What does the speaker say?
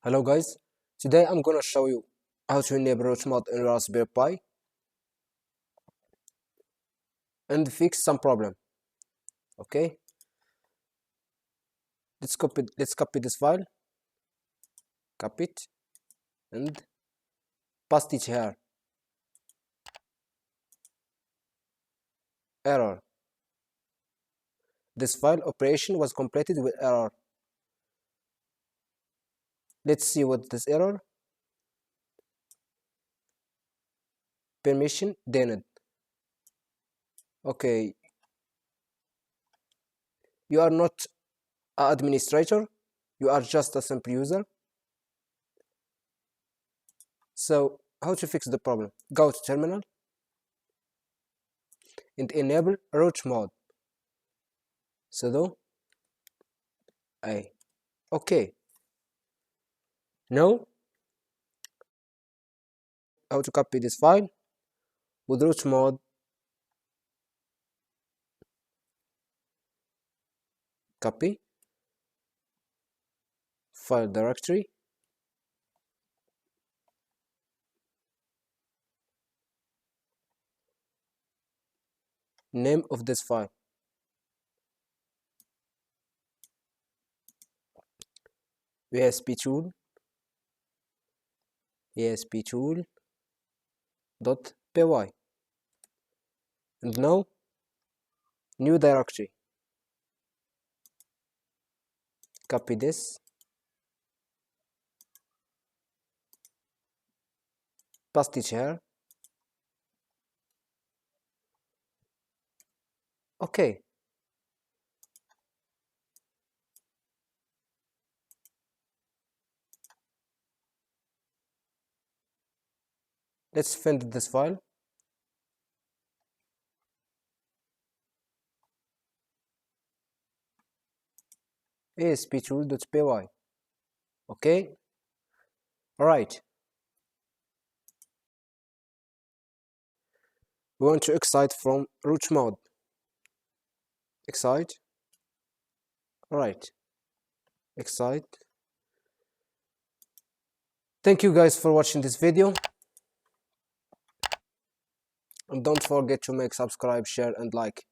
Hello guys, today I'm gonna show you how to enable root mode in Raspberry Pi and fix some problem. Okay, let's copy this file, copy it and paste it here. Error. This file operation was completed with error. Let's see what this error. Permission denied. Okay, you are not an administrator, you are just a simple user. So how to fix the problem? Go to terminal and enable root mode. Sudo a. Okay. Now how to copy this file with root mode. Copy file directory, name of this file, ASP tool .py, and now new directory. Copy this, paste it here. Okay, let's find this file. ASP tool.py. Okay, all right. We want to exit from root mode. Exit. All right. Exit. Thank you guys for watching this video. And don't forget to make subscribe, share and like.